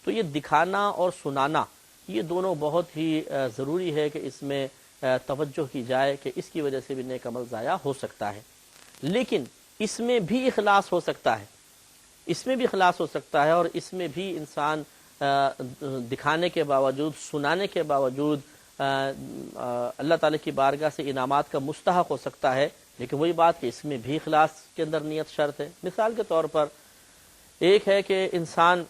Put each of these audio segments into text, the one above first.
تو یہ دکھانا اور سنانا یہ دونوں بہت ہی ضروری ہے کہ اس میں توجہ کی جائے کہ اس کی وجہ سے بھی نیک عمل ضائع ہو سکتا ہے. لیکن اس میں بھی اخلاص ہو سکتا ہے، اس میں بھی اخلاص ہو سکتا ہے، اور اس میں بھی انسان دکھانے کے باوجود، سنانے کے باوجود اللہ تعالیٰ کی بارگاہ سے انعامات کا مستحق ہو سکتا ہے. لیکن وہی بات کہ اس میں بھی اخلاص کے اندر نیت شرط ہے. مثال کے طور پر ایک ہے کہ انسان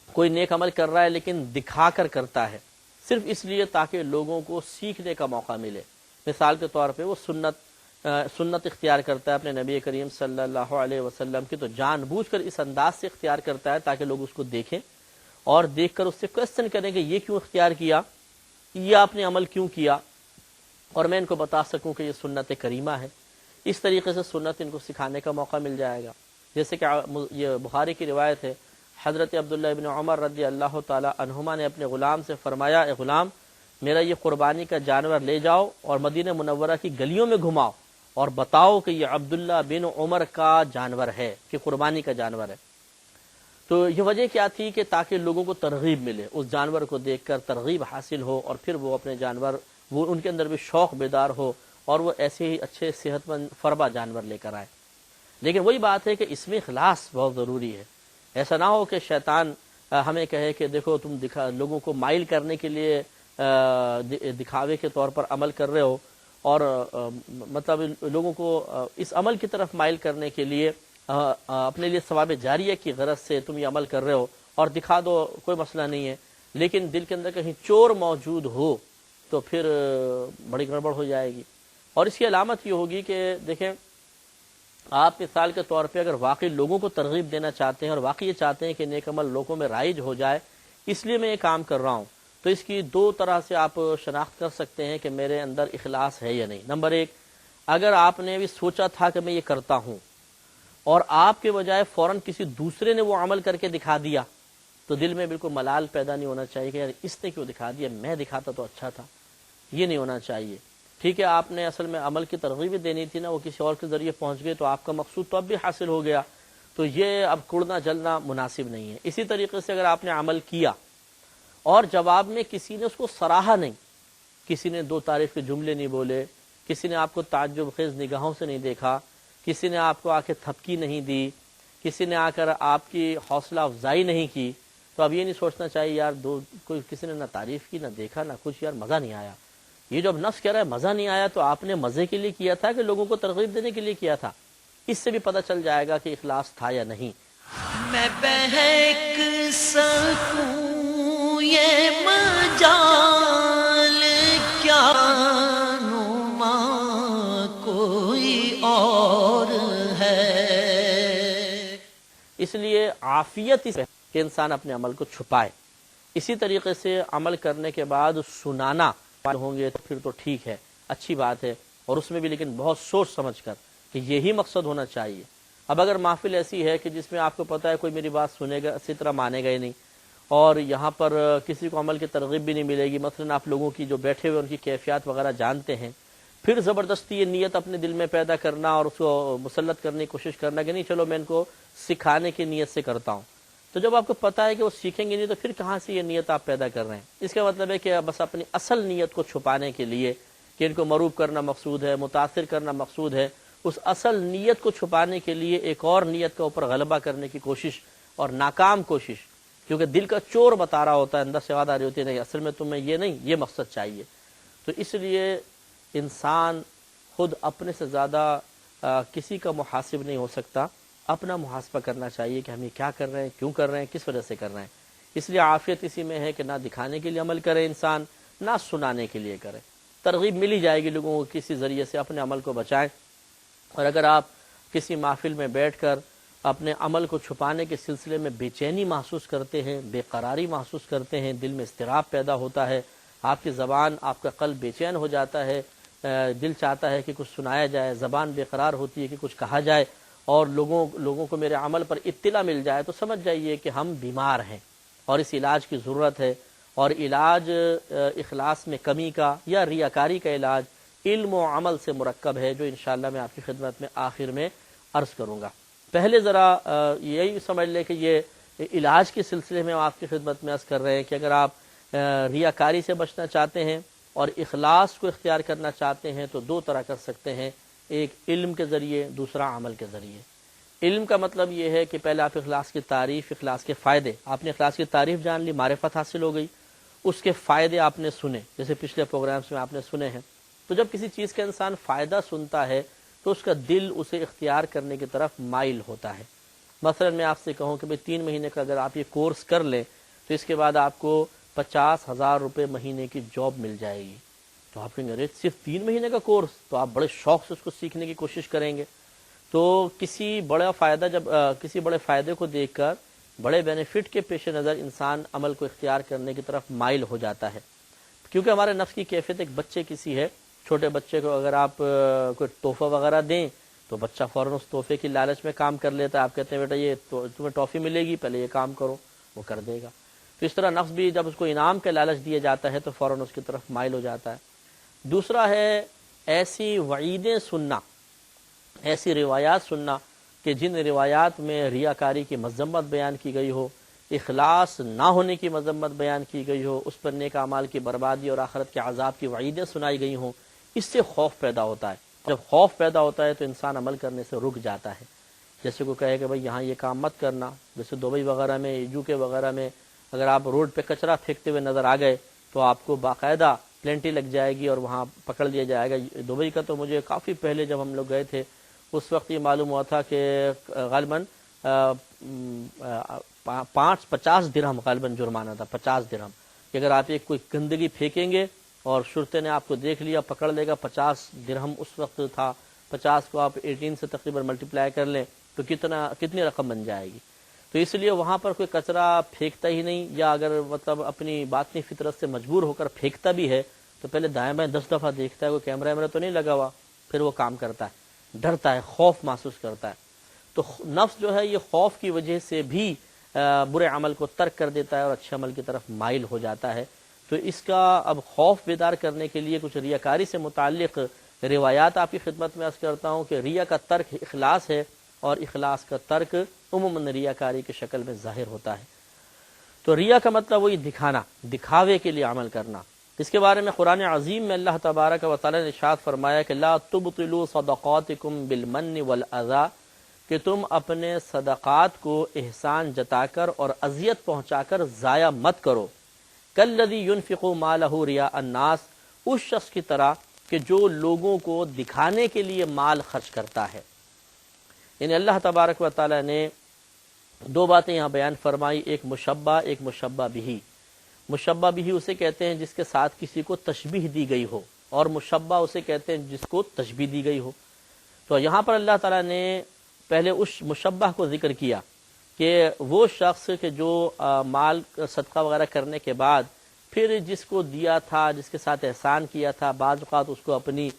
کوئی نیک عمل کر رہا ہے لیکن دکھا کر کرتا ہے، صرف اس لیے تاکہ لوگوں کو سیکھنے کا موقع ملے. مثال کے طور پہ وہ سنت اختیار کرتا ہے اپنے نبی کریم صلی اللہ علیہ وسلم کی، تو جان بوجھ کر اس انداز سے اختیار کرتا ہے تاکہ لوگ اس کو دیکھیں اور دیکھ کر اس سے کوسچن کریں کہ یہ کیوں اختیار کیا، یہ آپ نے عمل کیوں کیا، اور میں ان کو بتا سکوں کہ یہ سنت کریمہ ہے. اس طریقے سے سنت ان کو سکھانے کا موقع مل جائے گا. جیسے کہ یہ بخاری کی روایت ہے، حضرت عبداللہ ابن عمر رضی اللہ تعالی عنہما نے اپنے غلام سے فرمایا، اے غلام، میرا یہ قربانی کا جانور لے جاؤ اور مدینہ منورہ کی گلیوں میں گھماؤ اور بتاؤ کہ یہ عبداللہ بن عمر کا جانور ہے، کہ قربانی کا جانور ہے. تو یہ وجہ کیا تھی کہ تاکہ لوگوں کو ترغیب ملے، اس جانور کو دیکھ کر ترغیب حاصل ہو، اور پھر وہ اپنے جانور، وہ ان کے اندر بھی شوق بیدار ہو اور وہ ایسے ہی اچھے صحت مند فربا جانور لے کر آئے. لیکن وہی بات ہے کہ اس میں اخلاص بہت ضروری ہے. ایسا نہ ہو کہ شیطان ہمیں کہے کہ دیکھو تم لوگوں کو مائل کرنے کے لیے دکھاوے کے طور پر عمل کر رہے ہو، اور مطلب لوگوں کو اس عمل کی طرف مائل کرنے کے لیے اپنے لیے ثواب جاریہ کی غرض سے تم یہ عمل کر رہے ہو، اور دکھا دو کوئی مسئلہ نہیں ہے، لیکن دل کے اندر کہیں چور موجود ہو تو پھر بڑی گڑبڑ ہو جائے گی. اور اس کی علامت یہ ہوگی کہ دیکھیں، آپ مثال کے طور پہ اگر واقعی لوگوں کو ترغیب دینا چاہتے ہیں اور واقعی یہ چاہتے ہیں کہ نیک عمل لوگوں میں رائج ہو جائے، اس لیے میں یہ کام کر رہا ہوں، تو اس کی دو طرح سے آپ شناخت کر سکتے ہیں کہ میرے اندر اخلاص ہے یا نہیں. نمبر ایک، اگر آپ نے بھی سوچا تھا کہ میں یہ کرتا ہوں اور آپ کے بجائے فوراً کسی دوسرے نے وہ عمل کر کے دکھا دیا، تو دل میں بالکل ملال پیدا نہیں ہونا چاہیے کہ یار اس نے کیوں دکھا دیا، میں دکھاتا تو اچھا تھا. یہ نہیں ہونا چاہیے. ٹھیک ہے، آپ نے اصل میں عمل کی ترغیب دینی تھی نا، وہ کسی اور کے ذریعے پہنچ گئے تو آپ کا مقصود تو اب بھی حاصل ہو گیا، تو یہ اب کڑنا جلنا مناسب نہیں ہے. اسی طریقے سے اگر آپ نے عمل کیا اور جواب میں کسی نے اس کو سراہا نہیں، کسی نے دو تعریف کے جملے نہیں بولے، کسی نے آپ کو تعجب خیز نگاہوں سے نہیں دیکھا، کسی نے آپ کو آ کے تھپکی نہیں دی، کسی نے آ کر آپ کی حوصلہ افزائی نہیں کی، تو اب یہ نہیں سوچنا چاہیے یار کوئی کسی نے نہ تعریف کی، نہ دیکھا، نہ کچھ، یار مزہ نہیں آیا. یہ جو اب نفس کہہ رہا ہے مزہ نہیں آیا، تو آپ نے مزے کے لیے کیا تھا کہ لوگوں کو ترغیب دینے کے لیے کیا تھا؟ اس سے بھی پتہ چل جائے گا کہ اخلاص تھا یا نہیں. میں بہک سکوں یہ مجال کیا نما کوئی اور ہے. اس لیے عافیت اس کہ انسان اپنے عمل کو چھپائے. اسی طریقے سے عمل کرنے کے بعد سنانا ہوں گے تو پھر تو ٹھیک ہے، اچھی بات ہے، اور اس میں بھی لیکن بہت سوچ سمجھ کر کہ یہی مقصد ہونا چاہیے. اب اگر محفل ایسی ہے کہ جس میں آپ کو پتہ ہے کوئی میری بات سنے گا، اسی طرح مانے گا ہی نہیں، اور یہاں پر کسی کو عمل کی ترغیب بھی نہیں ملے گی، مثلا آپ لوگوں کی جو بیٹھے ہوئے ان کی کیفیات وغیرہ جانتے ہیں، پھر زبردستی یہ نیت اپنے دل میں پیدا کرنا اور اس کو مسلط کرنے کی کوشش کرنا کہ نہیں چلو میں ان کو سکھانے کی نیت سے کرتا ہوں، تو جب آپ کو پتہ ہے کہ وہ سیکھیں گے نہیں تو پھر کہاں سے یہ نیت آپ پیدا کر رہے ہیں؟ اس کا مطلب ہے کہ بس اپنی اصل نیت کو چھپانے کے لیے کہ ان کو مروب کرنا مقصود ہے، متاثر کرنا مقصود ہے، اس اصل نیت کو چھپانے کے لیے ایک اور نیت کے اوپر غلبہ کرنے کی کوشش اور ناکام کوشش، کیونکہ دل کا چور بتا رہا ہوتا ہے، اندر سے آواز آ رہی ہوتی ہے نہیں اصل میں تمہیں یہ نہیں، یہ مقصد چاہیے. تو اس لیے انسان خود اپنے سے زیادہ کسی کا محاسب نہیں ہو سکتا. اپنا محاسبہ کرنا چاہیے کہ ہم یہ کیا کر رہے ہیں، کیوں کر رہے ہیں، کس وجہ سے کر رہے ہیں. اس لیے عافیت اسی میں ہے کہ نہ دکھانے کے لیے عمل کرے انسان، نہ سنانے کے لیے کرے. ترغیب ملی جائے گی لوگوں کو کسی ذریعے سے اپنے عمل کو بچائیں. اور اگر آپ کسی محفل میں بیٹھ کر اپنے عمل کو چھپانے کے سلسلے میں بے چینی محسوس کرتے ہیں، بے قراری محسوس کرتے ہیں، دل میں اضطراب پیدا ہوتا ہے، آپ کی زبان، آپ کا قلب بے چین ہو جاتا ہے، دل چاہتا ہے کہ کچھ سنایا جائے، زبان بے قرار ہوتی ہے کہ کچھ کہا جائے، اور لوگوں کو میرے عمل پر اطلاع مل جائے، تو سمجھ جائیے کہ ہم بیمار ہیں اور اس علاج کی ضرورت ہے. اور علاج اخلاص میں کمی کا یا ریاکاری کا علاج علم و عمل سے مرکب ہے، جو انشاءاللہ میں آپ کی خدمت میں آخر میں عرض کروں گا. پہلے ذرا یہی سمجھ لیں کہ یہ علاج کے سلسلے میں ہم آپ کی خدمت میں عرض کر رہے ہیں کہ اگر آپ ریاکاری سے بچنا چاہتے ہیں اور اخلاص کو اختیار کرنا چاہتے ہیں تو دو طرح کر سکتے ہیں، ایک علم کے ذریعے، دوسرا عمل کے ذریعے۔ علم کا مطلب یہ ہے کہ پہلے آپ اخلاص کی تعریف، اخلاص کے فائدے، آپ نے اخلاص کی تعریف جان لی، معرفت حاصل ہو گئی، اس کے فائدے آپ نے سنے، جیسے پچھلے پروگرامز میں آپ نے سنے ہیں۔ تو جب کسی چیز کا انسان فائدہ سنتا ہے تو اس کا دل اسے اختیار کرنے کی طرف مائل ہوتا ہے۔ مثلا میں آپ سے کہوں کہ 3 مہینے کا اگر آپ یہ کورس کر لیں تو اس کے بعد آپ کو 50,000 روپے مہینے کی جاب مل جائے گی، تو آپ کہیں گے صرف 3 مہینے کا کورس، تو آپ بڑے شوق سے اس کو سیکھنے کی کوشش کریں گے۔ تو کسی بڑے فائدے کو دیکھ کر، بڑے بینیفٹ کے پیش نظر انسان عمل کو اختیار کرنے کی طرف مائل ہو جاتا ہے، کیونکہ ہمارے نفس کی کیفیت ایک بچے کی سی ہے۔ چھوٹے بچے کو اگر آپ کوئی تحفہ وغیرہ دیں تو بچہ فوراً اس تحفے کی لالچ میں کام کر لیتا ہے۔ آپ کہتے ہیں بیٹا یہ تمہیں ٹافی ملے گی، پہلے یہ کام کرو، وہ کر دے گا۔ تو اس طرح نفس بھی جب اس کو انعام کا لالچ دیا جاتا ہے تو فوراً اس کی طرف مائل ہو جاتا ہے۔ دوسرا ہے ایسی وعیدیں سننا، ایسی روایات سننا کہ جن روایات میں ریاکاری کی مذمت بیان کی گئی ہو، اخلاص نہ ہونے کی مذمت بیان کی گئی ہو، اس پر نیک اعمال کی بربادی اور آخرت کے عذاب کی وعیدیں سنائی گئی ہوں، اس سے خوف پیدا ہوتا ہے۔ جب خوف پیدا ہوتا ہے تو انسان عمل کرنے سے رک جاتا ہے۔ جیسے کوئی کہے کہ بھائی یہاں یہ کام مت کرنا، جیسے دبئی وغیرہ میں، یو کے وغیرہ میں اگر آپ روڈ پہ کچرا پھینکتے ہوئے نظر آ گئے تو آپ کو باقاعدہ پلینٹی لگ جائے گی اور وہاں پکڑ لیا جائے گا۔ دبئی کا تو مجھے کافی پہلے جب ہم لوگ گئے تھے اس وقت یہ معلوم ہوا تھا کہ غالباً 50 درہم غالباً جرمانہ تھا، 50 درہم کہ اگر آپ ایک کوئی گندگی پھینکیں گے اور شرطے نے آپ کو دیکھ لیا، پکڑ لے گا، 50 درہم اس وقت تھا۔ 50 کو آپ 18 سے تقریباً ملٹیپلائی کر لیں تو کتنی رقم بن جائے گی۔ تو اس لیے وہاں پر کوئی کچرا پھینکتا ہی نہیں، یا اگر مطلب اپنی باطنی فطرت سے مجبور ہو کر پھینکتا بھی ہے تو پہلے دائیں بائیں 10 دفعہ دیکھتا ہے کوئی کیمرہ ویمرہ تو نہیں لگا ہوا، پھر وہ کام کرتا ہے، ڈرتا ہے، خوف محسوس کرتا ہے۔ تو نفس جو ہے یہ خوف کی وجہ سے بھی برے عمل کو ترک کر دیتا ہے اور اچھے عمل کی طرف مائل ہو جاتا ہے۔ تو اس کا اب خوف بیدار کرنے کے لیے کچھ ریاکاری سے متعلق روایات آپ کی خدمت میں عرض کرتا ہوں کہ ریا کا ترک اخلاص ہے، اور اخلاص کا ترک عموماً ریاکاری کی شکل میں ظاہر ہوتا ہے۔ تو ریا کا مطلب وہی دکھانا، دکھاوے کے لیے عمل کرنا۔ اس کے بارے میں قرآن عظیم میں اللہ تبارک و تعالی نے ارشاد فرمایا کہ لا تبطلوا صدقاتکم بالمن والاذى، کہ تم اپنے صدقات کو احسان جتا کر اور اذیت پہنچا کر ضائع مت کرو۔ کالذی ينفق مالہ رئاء الناس، اس شخص کی طرح کہ جو لوگوں کو دکھانے کے لیے مال خرچ کرتا ہے۔ یعنی اللہ تبارک و تعالی نے دو باتیں یہاں بیان فرمائی، ایک مشبہ، ایک مشبہ بھی۔ مشبہ بھی اسے کہتے ہیں جس کے ساتھ کسی کو تشبیہ دی گئی ہو، اور مشبہ اسے کہتے ہیں جس کو تشبیہ دی گئی ہو۔ تو یہاں پر اللہ تعالیٰ نے پہلے اس مشبہ کو ذکر کیا کہ وہ شخص کہ جو مال صدقہ وغیرہ کرنے کے بعد پھر جس کو دیا تھا، جس کے ساتھ احسان کیا تھا، بعض اوقات اس کو اپنی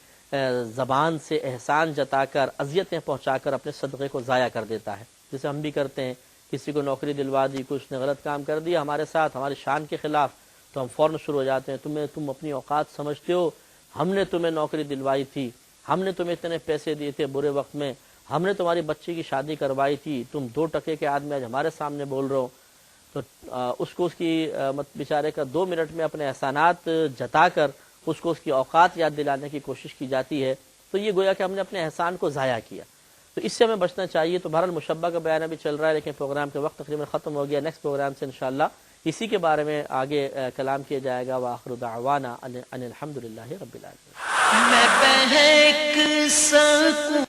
زبان سے احسان جتا کر، اذیتیں پہنچا کر اپنے صدقے کو ضائع کر دیتا ہے، جسے ہم بھی کرتے ہیں۔ کسی کو نوکری دلوا دی، کچھ نے غلط کام کر دیا ہمارے ساتھ، ہماری شان کے خلاف، تو ہم فوراً شروع ہو جاتے ہیں، تم اپنی اوقات سمجھتے ہو، ہم نے تمہیں نوکری دلوائی تھی، ہم نے تمہیں اتنے پیسے دیے تھے برے وقت میں، ہم نے تمہاری بچی کی شادی کروائی تھی، تم 2 ٹکے کے آدمی آج ہمارے سامنے بول رہے ہو۔ تو اس کو اس کی بیچارے کا 2 منٹ میں اپنے احسانات جتا کر اس کو اس کی اوقات یاد دلانے کی کوشش کی جاتی ہے، تو یہ گویا کہ ہم نے اپنے احسان کو ضائع کیا۔ تو اس سے ہمیں بچنا چاہیے۔ تو بہرحال مشبہ کا بیان ابھی چل رہا ہے، لیکن پروگرام کے وقت تقریباً ختم ہو گیا۔ نیکسٹ پروگرام سے انشاءاللہ اسی کے بارے میں آگے کلام کیا جائے گا۔ وآخر دعوانا ان الحمدللہ رب العالمین۔ میں بہک سکوں